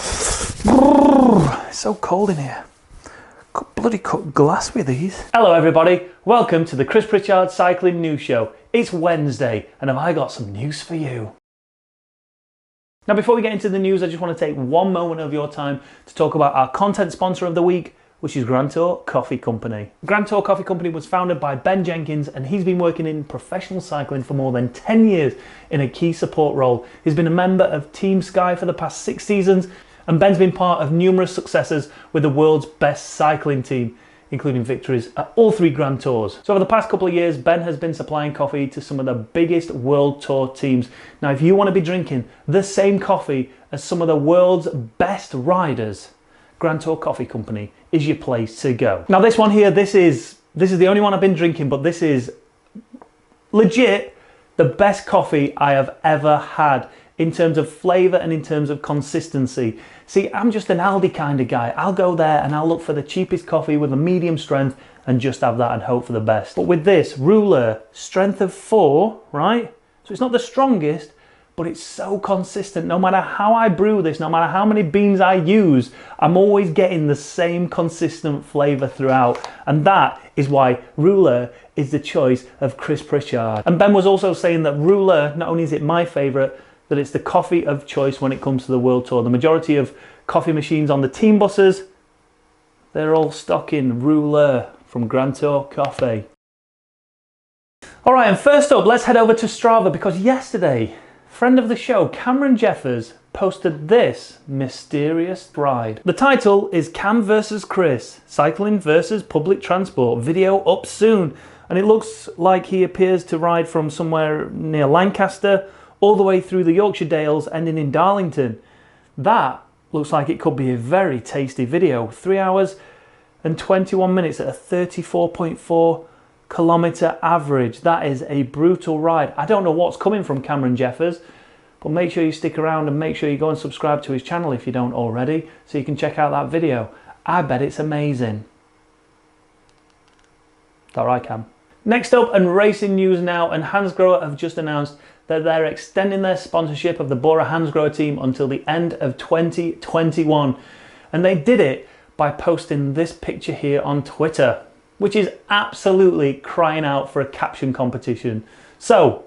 It's so cold in here. Got bloody cut glass with these. Hello everybody, welcome to the Chris Pritchard Cycling News Show. It's Wednesday and have I got some news for you. Now before we get into the news, I just want to take one moment of your time to talk about our content sponsor of the week, which is Grand Tour Coffee Company. Grand Tour Coffee Company was founded by Ben Jenkins and he's been working in professional cycling for more than 10 years in a key support role. He's been a member of Team Sky for the past 6 seasons, and Ben's been part of numerous successes with the world's best cycling team, including victories at all 3 Grand Tours. So over the past couple of years, Ben has been supplying coffee to some of the biggest World Tour teams. Now, if you want to be drinking the same coffee as some of the world's best riders, Grand Tour Coffee Company is your place to go. Now this one here, this is the only one I've been drinking, but this is legit the best coffee I have ever had in terms of flavour and in terms of consistency. See, I'm just an Aldi kind of guy. I'll go there and I'll look for the cheapest coffee with a medium strength and just have that and hope for the best. But with this, Ruler, strength of 4, right? So it's not the strongest, but it's so consistent. No matter how I brew this, no matter how many beans I use, I'm always getting the same consistent flavour throughout. And that is why Ruler is the choice of Chris Pritchard. And Ben was also saying that Ruler, not only is it my favourite, that it's the coffee of choice when it comes to the World Tour. The majority of coffee machines on the team buses, they're all stocking Ruler from Grand Tour Coffee. All right, and first up, let's head over to Strava because yesterday, friend of the show, Cameron Jeffers, posted this mysterious ride. The title is Cam versus Chris, Cycling versus Public Transport, video up soon. And it looks like he appears to ride from somewhere near Lancaster all the way through the Yorkshire Dales, ending in Darlington. That looks like it could be a very tasty video. 3 hours and 21 minutes at a 34.4 kilometre average. That is a brutal ride. I don't know what's coming from Cameron Jeffers, but make sure you stick around and make sure you go and subscribe to his channel if you don't already, so you can check out that video. I bet it's amazing. Is that right, Cam? Next up, and racing news now, and Hansgrohe have just announced that they're extending their sponsorship of the Bora Hansgrohe team until the end of 2021. And they did it by posting this picture here on Twitter, which is absolutely crying out for a caption competition. So,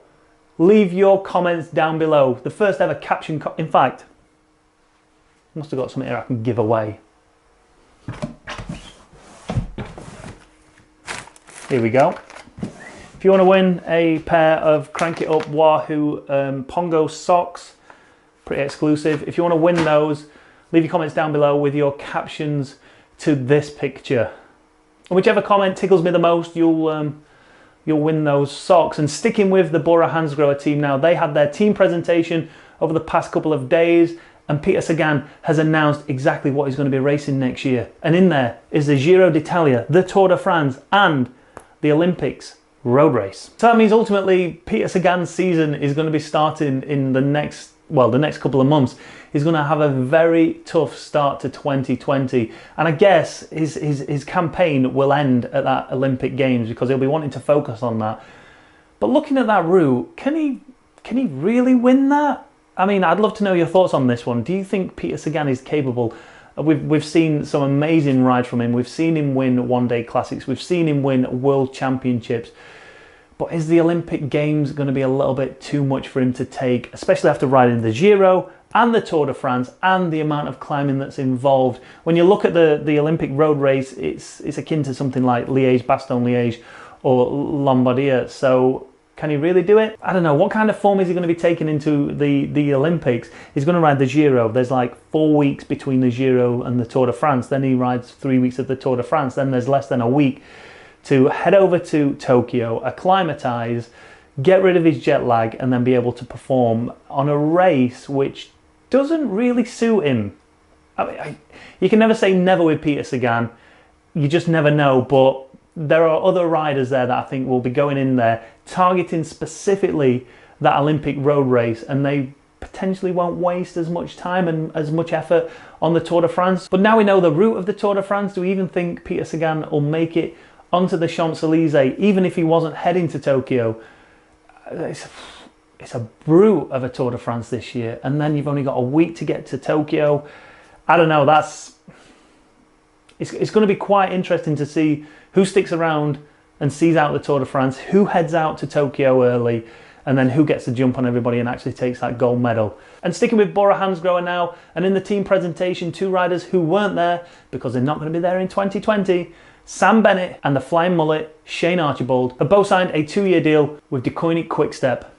leave your comments down below. The first ever caption, in fact, I must have got something here I can give away. Here we go. If you want to win a pair of Crank It Up Wahoo Pongo socks, pretty exclusive. If you want to win those, leave your comments down below with your captions to this picture. And whichever comment tickles me the most, you'll win those socks. And sticking with the Bora Hansgrohe team now, they had their team presentation over the past couple of days, and Peter Sagan has announced exactly what he's going to be racing next year. And in there is the Giro d'Italia, the Tour de France, and the Olympics road race. So that means ultimately Peter Sagan's season is going to be starting in the next couple of months. He's going to have a very tough start to 2020, and I guess his campaign will end at that Olympic Games because he'll be wanting to focus on that. But looking at that route, can he really win that? I mean, I'd love to know your thoughts on this one. Do you think Peter Sagan is capable? We've seen some amazing rides from him. We've seen him win one-day classics. We've seen him win world championships. But is the Olympic Games going to be a little bit too much for him to take, especially after riding the Giro and the Tour de France and the amount of climbing that's involved? When you look at the Olympic road race, it's akin to something like Liège, Bastogne-Liège or Lombardia. So can he really do it? I don't know. What kind of form is he going to be taking into the Olympics? He's going to ride the Giro. There's like 4 weeks between the Giro and the Tour de France. Then he rides 3 weeks of the Tour de France. Then there's less than a week to head over to Tokyo, acclimatise, get rid of his jet lag, and then be able to perform on a race which doesn't really suit him. I mean, you can never say never with Peter Sagan. You just never know, but there are other riders there that I think will be going in there, targeting specifically that Olympic road race, and they potentially won't waste as much time and as much effort on the Tour de France. But now we know the route of the Tour de France, do we even think Peter Sagan will make it onto the Champs-Élysées, even if he wasn't heading to Tokyo? It's a brute of a Tour de France this year, and then you've only got a week to get to Tokyo. I don't know, it's going to be quite interesting to see who sticks around and sees out the Tour de France, who heads out to Tokyo early, and then who gets the jump on everybody and actually takes that gold medal. And sticking with Bora Hansgrohe now, and in the team presentation, two riders who weren't there because they're not going to be there in 2020, Sam Bennett and the flying mullet Shane Archbold have both signed a 2-year deal with Deceuninck Quick-Step.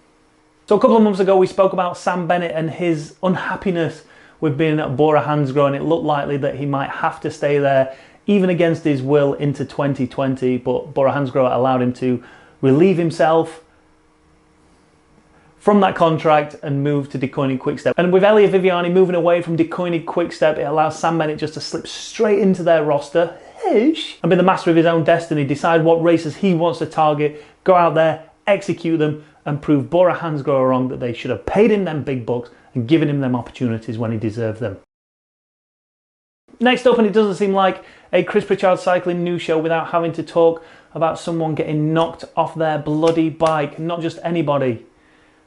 So a couple of months ago we spoke about Sam Bennett and his unhappiness with being at Bora Hansgrohe, and it looked likely that he might have to stay there even against his will into 2020, but Bora Hansgrohe allowed him to relieve himself from that contract and move to Deceuninck Quick-Step. And with Elia Viviani moving away from Deceuninck Quick-Step, it allows Sam Bennett just to slip straight into their roster and be the master of his own destiny, decide what races he wants to target, go out there, execute them, and prove Bora Hansgrohe wrong that they should have paid him them big bucks and given him them opportunities when he deserved them. Next up, and it doesn't seem like a Chris Pritchard cycling news show without having to talk about someone getting knocked off their bloody bike. Not just anybody.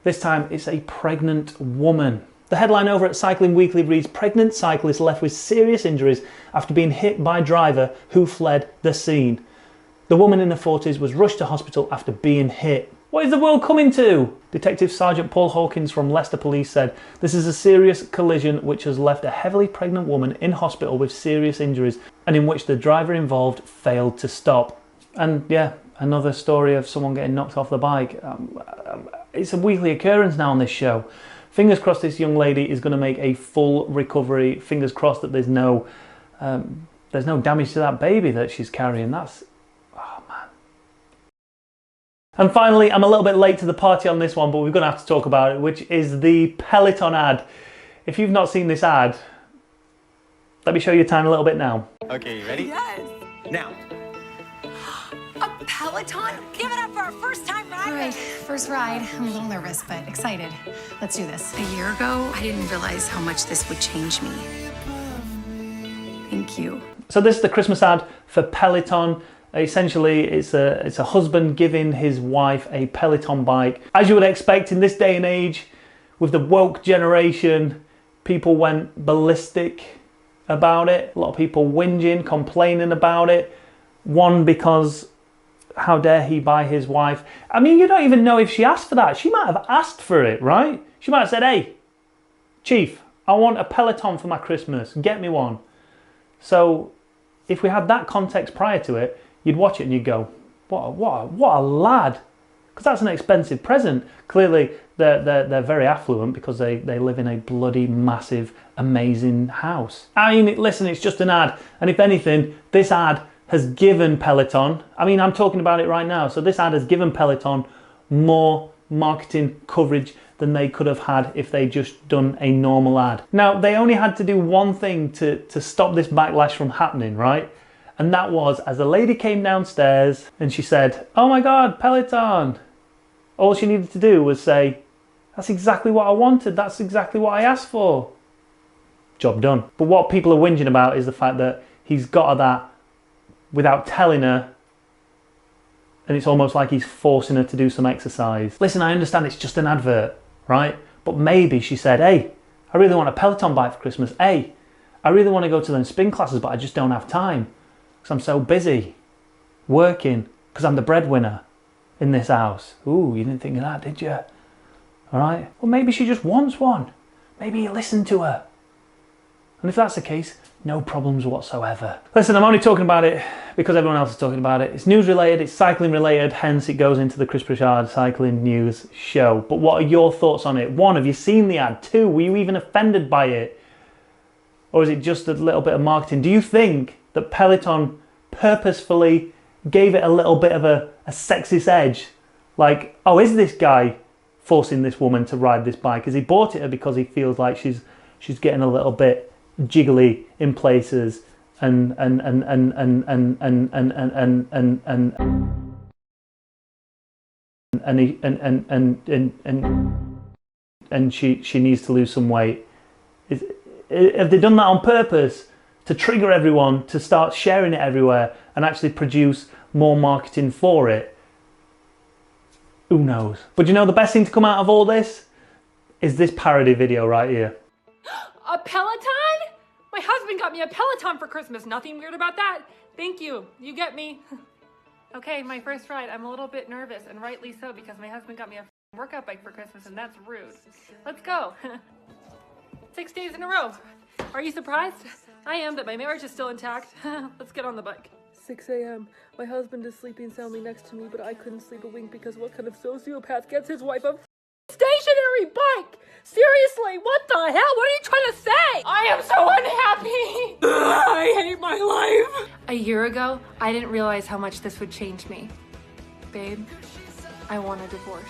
This time it's a pregnant woman. The headline over at Cycling Weekly reads, "Pregnant cyclist left with serious injuries after being hit by driver who fled the scene. The woman in her 40s was rushed to hospital after being hit." What is the world coming to? Detective Sergeant Paul Hawkins from Leicester Police said, "This is a serious collision which has left a heavily pregnant woman in hospital with serious injuries and in which the driver involved failed to stop." And yeah, another story of someone getting knocked off the bike. It's a weekly occurrence now on this show. Fingers crossed this young lady is going to make a full recovery. Fingers crossed that there's no damage to that baby that she's carrying. That's, oh man. And finally, I'm a little bit late to the party on this one, but we're going to have to talk about it, which is the Peloton ad. If you've not seen this ad, let me show you time a little bit now. Okay, you ready? Yes. Now. A Peloton? Give it up for our first time rider. All right, first ride. I'm a little nervous, but excited. Let's do this. A year ago, I didn't realize how much this would change me. Thank you. So this is the Christmas ad for Peloton. Essentially, it's a husband giving his wife a Peloton bike. As you would expect in this day and age, with the woke generation, people went ballistic about it. A lot of people whinging, complaining about it. One, because how dare he buy his wife? I mean, you don't even know if she asked for that. She might have asked for it, right? She might have said, "Hey, Chief, I want a Peloton for my Christmas. Get me one." So if we had that context prior to it, you'd watch it and you'd go, what a lad. Because that's an expensive present. Clearly, they're very affluent because they live in a bloody massive, amazing house. I mean, listen, it's just an ad. And if anything, this ad has given Peloton, I mean, I'm talking about it right now, so this ad has given Peloton more marketing coverage than they could have had if they just done a normal ad. Now, they only had to do one thing to stop this backlash from happening, right? And that was, as the lady came downstairs and she said, "Oh my God, Peloton." All she needed to do was say, "That's exactly what I wanted. That's exactly what I asked for." Job done. But what people are whinging about is the fact that he's got her that without telling her, and it's almost like he's forcing her to do some exercise. Listen, I understand it's just an advert, right? But maybe she said, "Hey, I really want a Peloton bike for Christmas. Hey, I really want to go to them spin classes, but I just don't have time because I'm so busy working because I'm the breadwinner in this house." Ooh, you didn't think of that, did you? All right. Well, maybe she just wants one. Maybe you listen to her. And if that's the case, no problems whatsoever. Listen, I'm only talking about it because everyone else is talking about it. It's news related, it's cycling related, hence it goes into the Chris Pritchard Cycling News Show. But what are your thoughts on it? One, have you seen the ad? Two, were you even offended by it? Or is it just a little bit of marketing? Do you think that Peloton purposefully gave it a little bit of a sexist edge? Like, oh, is this guy forcing this woman to ride this bike? Has he bought it because he feels like she's getting a little bit jiggly in places and she needs to lose some weight? Have they done that on purpose to trigger everyone to start sharing it everywhere and actually produce more marketing for it? Who knows? But you know, the best thing to come out of all this is this parody video right here. A Peloton? My husband got me a Peloton for Christmas. Nothing weird about that. Thank you. You get me. Okay, my first ride. I'm a little bit nervous, and rightly so, because my husband got me a workout bike for Christmas, and that's rude. Let's go. 6 days in a row. Are you surprised? I am that my marriage is still intact. Let's get on the bike. 6 a.m. My husband is sleeping soundly next to me, but I couldn't sleep a wink because what kind of sociopath gets his wife a stationary bike? Seriously, what the hell? What are you trying to say? I am so unhappy. I hate my life. A year ago, I didn't realize how much this would change me. Babe, I want a divorce.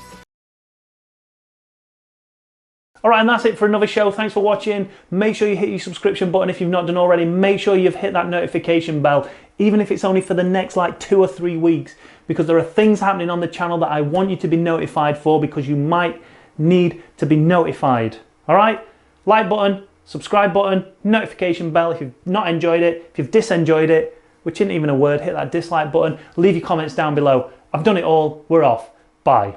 Alright, and that's it for another show. Thanks for watching. Make sure you hit your subscription button if you've not done already. Make sure you've hit that notification bell, even if it's only for the next like 2 or 3 weeks, because there are things happening on the channel that I want you to be notified for, because you might need to be notified. Alright? Like button, subscribe button, notification bell if you've not enjoyed it. If you've disenjoyed it, which isn't even a word, hit that dislike button. Leave your comments down below. I've done it all. We're off. Bye.